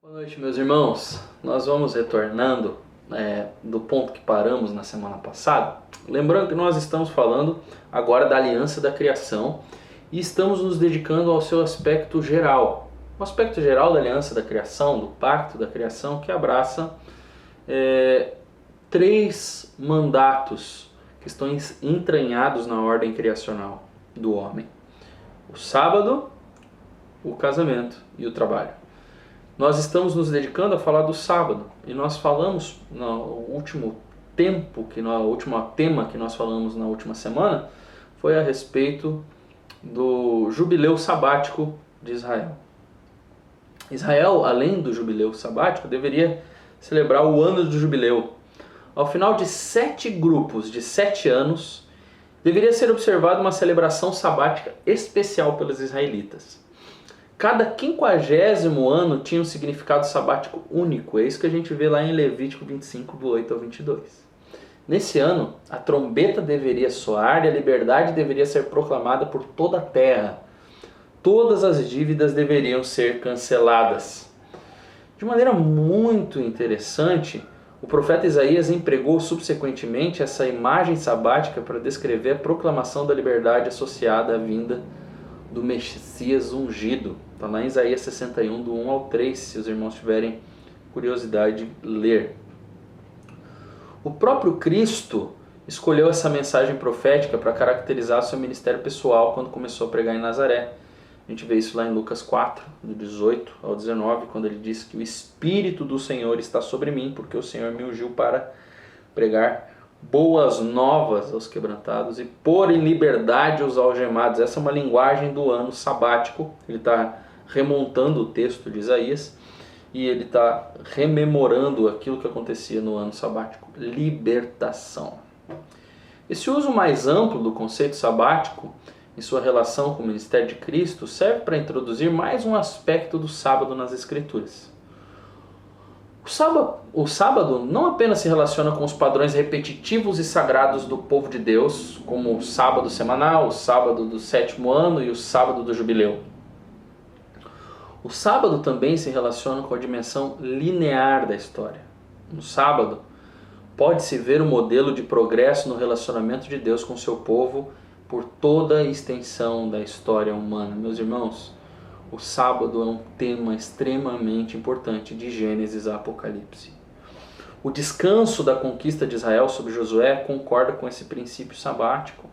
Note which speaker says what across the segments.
Speaker 1: Boa noite, meus irmãos. Nós vamos retornando do ponto que paramos na semana passada. Lembrando que nós estamos falando agora da aliança da criação e estamos nos dedicando ao seu aspecto geral. O aspecto geral da aliança da criação, do pacto da criação, que abraça três mandatos que estão entranhados na ordem criacional do homem: o sábado, o casamento e o trabalho. Nós estamos nos dedicando a falar do sábado e nós falamos no último tema que nós falamos na última semana foi a respeito do jubileu sabático de Israel. Israel, além do jubileu sabático, deveria celebrar o ano do jubileu. Ao final de 7 grupos de 7 anos, deveria ser observada uma celebração sabática especial pelos israelitas. Cada 50º ano tinha um significado sabático único. É isso que a gente vê lá em Levítico 25, do 8 ao 22. Nesse ano, a trombeta deveria soar e a liberdade deveria ser proclamada por toda a terra. Todas as dívidas deveriam ser canceladas. De maneira muito interessante, o profeta Isaías empregou subsequentemente essa imagem sabática para descrever a proclamação da liberdade associada à vinda do Messias ungido. Está lá em Isaías 61, do 1 ao 3, se os irmãos tiverem curiosidade de ler. O próprio Cristo escolheu essa mensagem profética para caracterizar seu ministério pessoal quando começou a pregar em Nazaré. A gente vê isso lá em Lucas 4, do 18 ao 19, quando ele diz que o Espírito do Senhor está sobre mim, porque o Senhor me ungiu para pregar boas novas aos quebrantados e pôr em liberdade os algemados. Essa é uma linguagem do ano sabático. Ele está remontando o texto de Isaías e ele está rememorando aquilo que acontecia no ano sabático: libertação. Esse uso mais amplo do conceito sabático em sua relação com o ministério de Cristo serve para introduzir mais um aspecto do sábado nas Escrituras. O sábado não apenas se relaciona com os padrões repetitivos e sagrados do povo de Deus, como o sábado semanal, o sábado do 7º ano e o sábado do jubileu. O sábado também se relaciona com a dimensão linear da história. No sábado, pode-se ver o modelo de progresso no relacionamento de Deus com seu povo por toda a extensão da história humana. Meus irmãos, o sábado é um tema extremamente importante de Gênesis a Apocalipse. O descanso da conquista de Israel sobre Josué concorda com esse princípio sabático.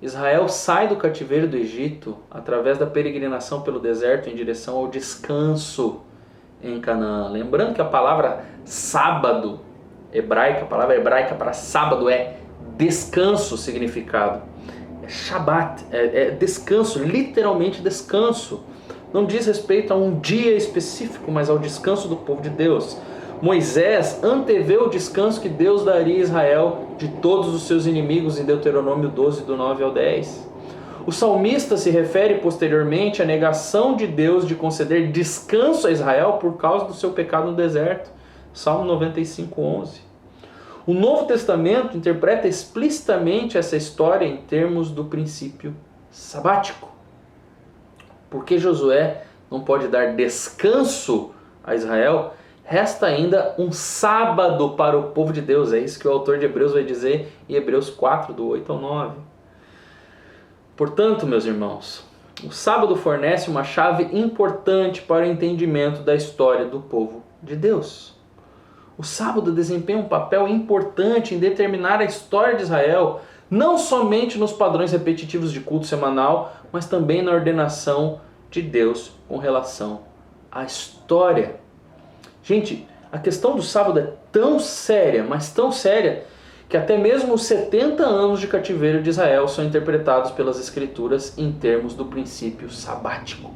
Speaker 1: Israel sai do cativeiro do Egito através da peregrinação pelo deserto em direção ao descanso em Canaã. Lembrando que a palavra sábado hebraica, a palavra hebraica para sábado é descanso, significado. É Shabbat, é descanso, literalmente descanso. Não diz respeito a um dia específico, mas ao descanso do povo de Deus. Moisés antevê o descanso que Deus daria a Israel de todos os seus inimigos em Deuteronômio 12, do 9 ao 10. O salmista se refere posteriormente à negação de Deus de conceder descanso a Israel por causa do seu pecado no deserto. Salmo 95, 11. O Novo Testamento interpreta explicitamente essa história em termos do princípio sabático. Porque Josué não pode dar descanso a Israel, resta ainda um sábado para o povo de Deus. É isso que o autor de Hebreus vai dizer em Hebreus 4, do 8 ao 9. Portanto, meus irmãos, o sábado fornece uma chave importante para o entendimento da história do povo de Deus. O sábado desempenha um papel importante em determinar a história de Israel, não somente nos padrões repetitivos de culto semanal, mas também na ordenação de Deus com relação à história. Gente, a questão do sábado é tão séria, mas tão séria, que até mesmo os 70 anos de cativeiro de Israel são interpretados pelas Escrituras em termos do princípio sabático.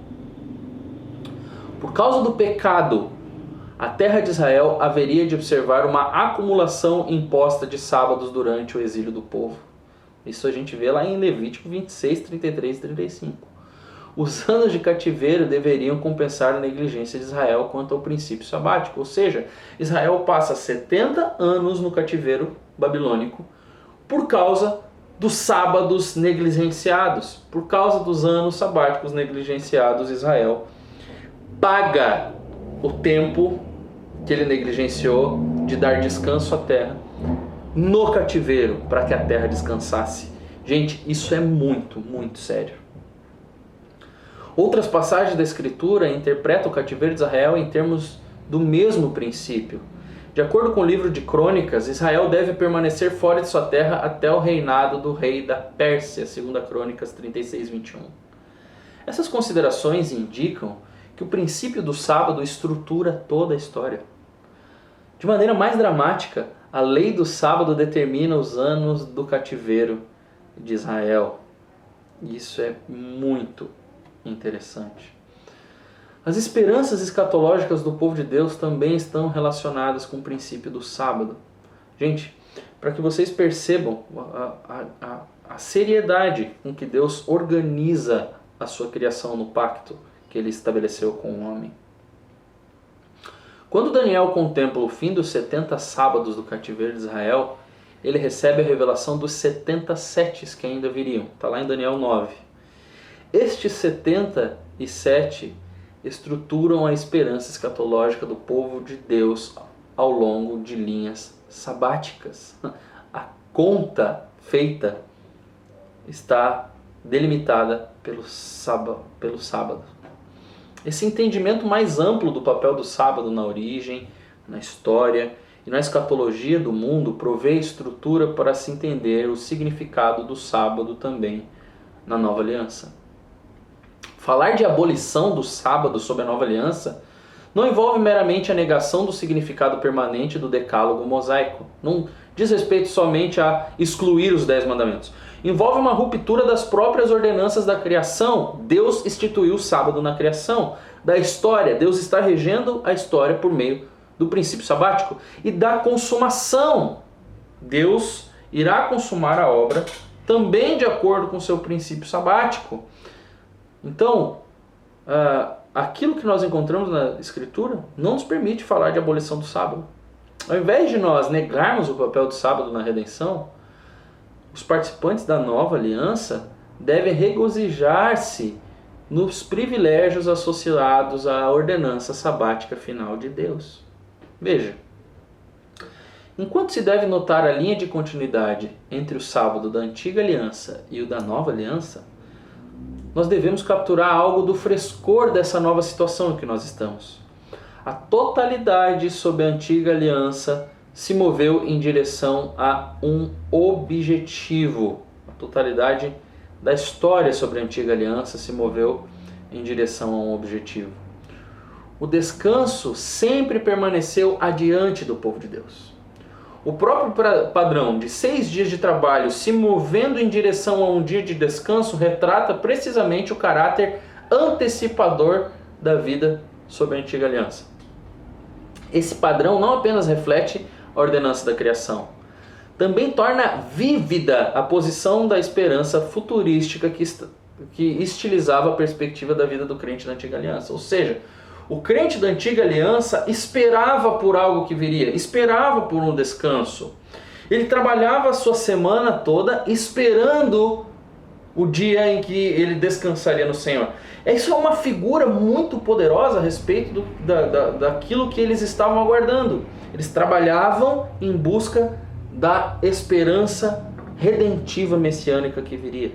Speaker 1: Por causa do pecado, a terra de Israel haveria de observar uma acumulação imposta de sábados durante o exílio do povo. Isso a gente vê lá em Levítico 26, 33 e 35. Os anos de cativeiro deveriam compensar a negligência de Israel quanto ao princípio sabático. Ou seja, Israel passa 70 anos no cativeiro babilônico por causa dos sábados negligenciados. Por causa dos anos sabáticos negligenciados, Israel paga o tempo que ele negligenciou de dar descanso à terra no cativeiro, para que a terra descansasse. Gente, isso é muito, muito sério. Outras passagens da Escritura interpretam o cativeiro de Israel em termos do mesmo princípio. De acordo com o livro de Crônicas, Israel deve permanecer fora de sua terra até o reinado do rei da Pérsia, 2 Crônicas 36, 21. Essas considerações indicam que o princípio do sábado estrutura toda a história. De maneira mais dramática, a lei do sábado determina os anos do cativeiro de Israel. Isso é muito interessante. As esperanças escatológicas do povo de Deus também estão relacionadas com o princípio do sábado. Gente, para que vocês percebam a seriedade com que Deus organiza a sua criação no pacto que ele estabeleceu com o homem. Quando Daniel contempla o fim dos 70 sábados do cativeiro de Israel, ele recebe a revelação dos 77 que ainda viriam. Está lá em Daniel 9. Estes 77 estruturam a esperança escatológica do povo de Deus ao longo de linhas sabáticas. A conta feita está delimitada pelo sábado. Esse entendimento mais amplo do papel do sábado na origem, na história e na escatologia do mundo provê estrutura para se entender o significado do sábado também na Nova Aliança. Falar de abolição do sábado sob a Nova Aliança não envolve meramente a negação do significado permanente do decálogo mosaico. Não diz respeito somente a excluir os 10 mandamentos. Envolve uma ruptura das próprias ordenanças da criação. Deus instituiu o sábado na criação. Da história, Deus está regendo a história por meio do princípio sabático. E da consumação, Deus irá consumar a obra também de acordo com o seu princípio sabático. Então, aquilo que nós encontramos na Escritura não nos permite falar de abolição do sábado. Ao invés de nós negarmos o papel do sábado na redenção, os participantes da nova aliança devem regozijar-se nos privilégios associados à ordenança sabática final de Deus. Veja, enquanto se deve notar a linha de continuidade entre o sábado da antiga aliança e o da nova aliança, nós devemos capturar algo do frescor dessa nova situação em que nós estamos. A totalidade sob a antiga aliança se moveu em direção a um objetivo. A totalidade da história sobre a antiga aliança se moveu em direção a um objetivo. O descanso sempre permaneceu adiante do povo de Deus. O próprio padrão de 6 dias de trabalho se movendo em direção a um dia de descanso retrata precisamente o caráter antecipador da vida sob a antiga aliança. Esse padrão não apenas reflete a ordenança da criação, também torna vívida a posição da esperança futurística que estilizava a perspectiva da vida do crente da antiga aliança. Ou seja, o crente da antiga aliança esperava por algo que viria, esperava por um descanso. Ele trabalhava a sua semana toda esperando o dia em que ele descansaria no Senhor. Isso é uma figura muito poderosa a respeito daquilo que eles estavam aguardando. Eles trabalhavam em busca da esperança redentiva messiânica que viria.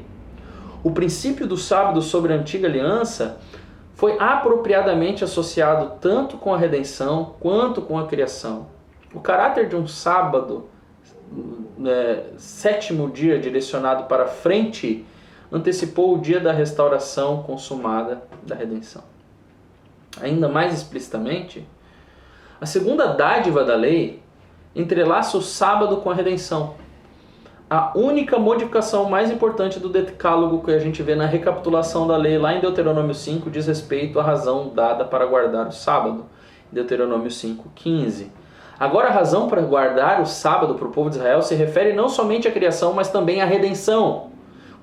Speaker 1: O princípio do sábado sobre a antiga aliança foi apropriadamente associado tanto com a redenção quanto com a criação. O caráter de um sábado, sétimo dia direcionado para frente, antecipou o dia da restauração consumada da redenção. Ainda mais explicitamente, a segunda dádiva da lei entrelaça o sábado com a redenção. A única modificação mais importante do decálogo que a gente vê na recapitulação da lei lá em Deuteronômio 5 diz respeito à razão dada para guardar o sábado. Deuteronômio 5:15. Agora a razão para guardar o sábado para o povo de Israel se refere não somente à criação, mas também à redenção.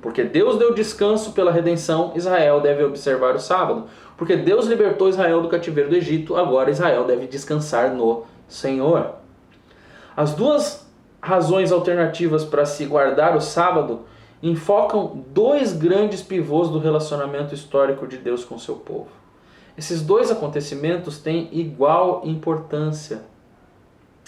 Speaker 1: Porque Deus deu descanso pela redenção, Israel deve observar o sábado. Porque Deus libertou Israel do cativeiro do Egito, agora Israel deve descansar no Senhor. As duas razões alternativas para se guardar o sábado enfocam 2 grandes pivôs do relacionamento histórico de Deus com seu povo. Esses dois acontecimentos têm igual importância.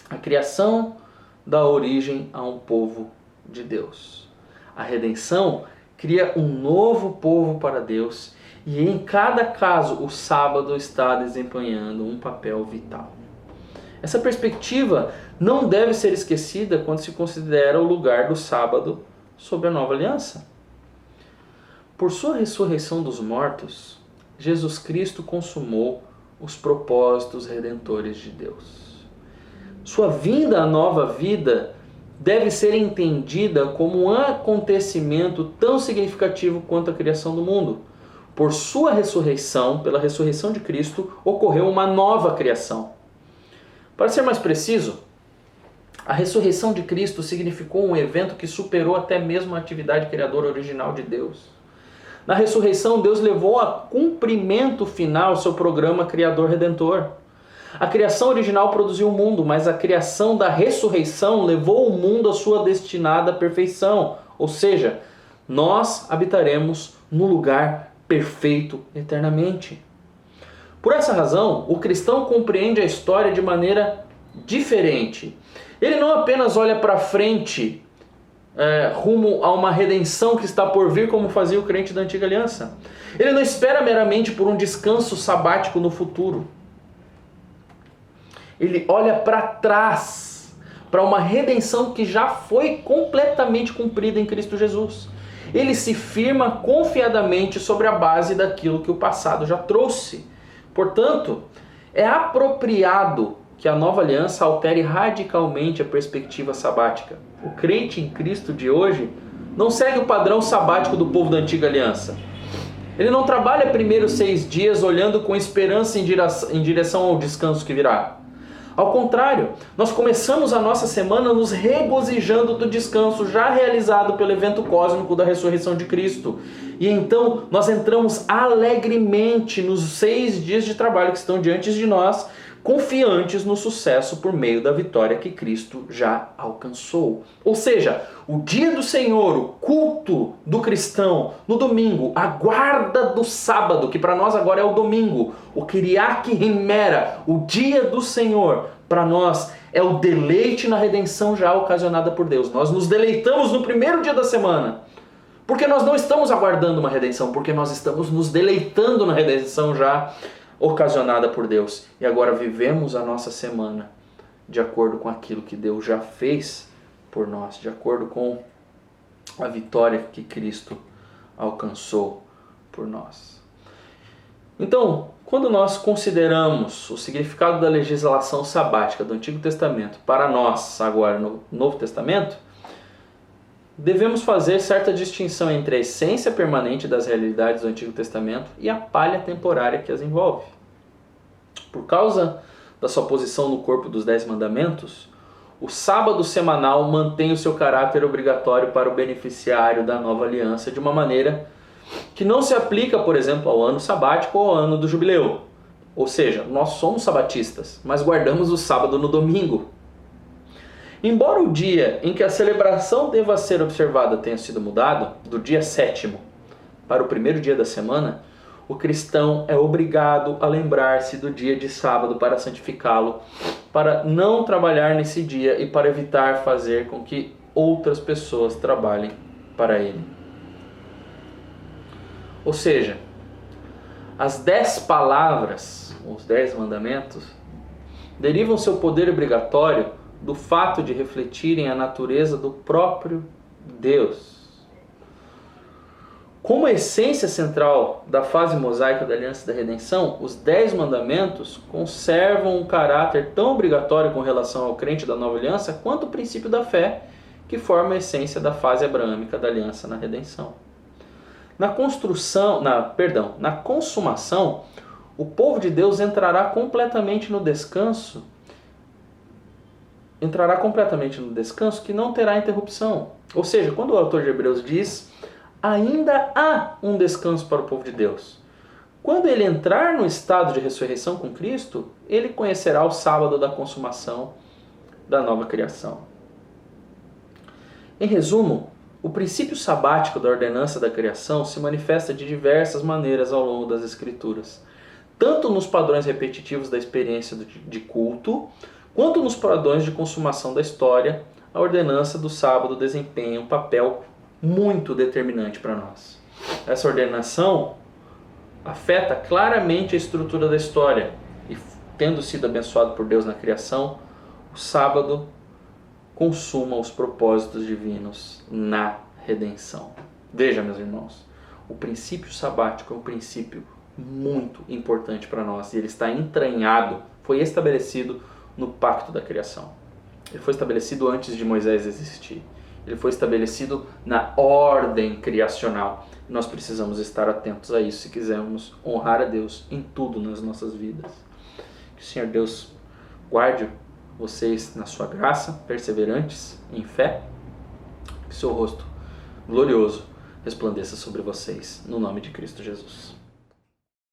Speaker 1: A criação dá origem a um povo de Deus. A redenção cria um novo povo para Deus e em cada caso o sábado está desempenhando um papel vital. Essa perspectiva não deve ser esquecida quando se considera o lugar do sábado sob a nova aliança. Por sua ressurreição dos mortos, Jesus Cristo consumou os propósitos redentores de Deus. Sua vinda à nova vida deve ser entendida como um acontecimento tão significativo quanto a criação do mundo. Por sua ressurreição, pela ressurreição de Cristo, ocorreu uma nova criação. Para ser mais preciso, a ressurreição de Cristo significou um evento que superou até mesmo a atividade criadora original de Deus. Na ressurreição, Deus levou a cumprimento final seu programa criador-redentor. A criação original produziu o mundo, mas a criação da ressurreição levou o mundo à sua destinada perfeição. Ou seja, nós habitaremos no lugar perfeito eternamente. Por essa razão, o cristão compreende a história de maneira diferente. Ele não apenas olha para frente, rumo a uma redenção que está por vir, como fazia o crente da antiga aliança. Ele não espera meramente por um descanso sabático no futuro. Ele olha para trás, para uma redenção que já foi completamente cumprida em Cristo Jesus. Ele se firma confiadamente sobre a base daquilo que o passado já trouxe. Portanto, é apropriado que a nova aliança altere radicalmente a perspectiva sabática. O crente em Cristo de hoje não segue o padrão sabático do povo da antiga aliança. Ele não trabalha primeiros 6 dias olhando com esperança em direção ao descanso que virá. Ao contrário, nós começamos a nossa semana nos regozijando do descanso já realizado pelo evento cósmico da ressurreição de Cristo. E então nós entramos alegremente nos 6 dias de trabalho que estão diante de nós, confiantes no sucesso por meio da vitória que Cristo já alcançou. Ou seja, o dia do Senhor, o culto do cristão no domingo, a guarda do sábado, que para nós agora é o domingo, o Kiriak Himera, o dia do Senhor, para nós é o deleite na redenção já ocasionada por Deus. Nós nos deleitamos no primeiro dia da semana, porque nós não estamos aguardando uma redenção, porque nós estamos nos deleitando na redenção já ocasionada por Deus. E agora vivemos a nossa semana de acordo com aquilo que Deus já fez por nós, de acordo com a vitória que Cristo alcançou por nós. Então, quando nós consideramos o significado da legislação sabática do Antigo Testamento para nós, agora no Novo Testamento, devemos fazer certa distinção entre a essência permanente das realidades do Antigo Testamento e a palha temporária que as envolve. Por causa da sua posição no corpo dos 10 mandamentos, o sábado semanal mantém o seu caráter obrigatório para o beneficiário da nova aliança de uma maneira que não se aplica, por exemplo, ao ano sabático ou ao ano do jubileu. Ou seja, nós somos sabatistas, mas guardamos o sábado no domingo. Embora o dia em que a celebração deva ser observada tenha sido mudado, do dia 7º para o primeiro dia da semana, o cristão é obrigado a lembrar-se do dia de sábado para santificá-lo, para não trabalhar nesse dia e para evitar fazer com que outras pessoas trabalhem para ele. Ou seja, as 10 palavras, os 10 mandamentos, derivam seu poder obrigatório do fato de refletirem a natureza do próprio Deus. Como essência central da fase mosaica da Aliança da Redenção, os 10 mandamentos conservam um caráter tão obrigatório com relação ao crente da nova aliança quanto o princípio da fé, que forma a essência da fase abraâmica da Aliança na Redenção. Na consumação, o povo de Deus entrará completamente no descanso que não terá interrupção. Ou seja, quando o autor de Hebreus diz, ainda há um descanso para o povo de Deus. Quando ele entrar no estado de ressurreição com Cristo, ele conhecerá o sábado da consumação da nova criação. Em resumo, o princípio sabático da ordenança da criação se manifesta de diversas maneiras ao longo das Escrituras, tanto nos padrões repetitivos da experiência de culto, quanto nos padrões de consumação da história, a ordenança do sábado desempenha um papel muito determinante para nós. Essa ordenação afeta claramente a estrutura da história e, tendo sido abençoado por Deus na criação, o sábado consuma os propósitos divinos na redenção. Veja, meus irmãos, o princípio sabático é um princípio muito importante para nós e ele está entranhado, foi estabelecido no pacto da criação. Ele foi estabelecido antes de Moisés existir. Ele foi estabelecido na ordem criacional. Nós precisamos estar atentos a isso se quisermos honrar a Deus em tudo nas nossas vidas. Que o Senhor Deus guarde vocês na sua graça, perseverantes em fé. Que o seu rosto glorioso resplandeça sobre vocês, no nome de Cristo Jesus.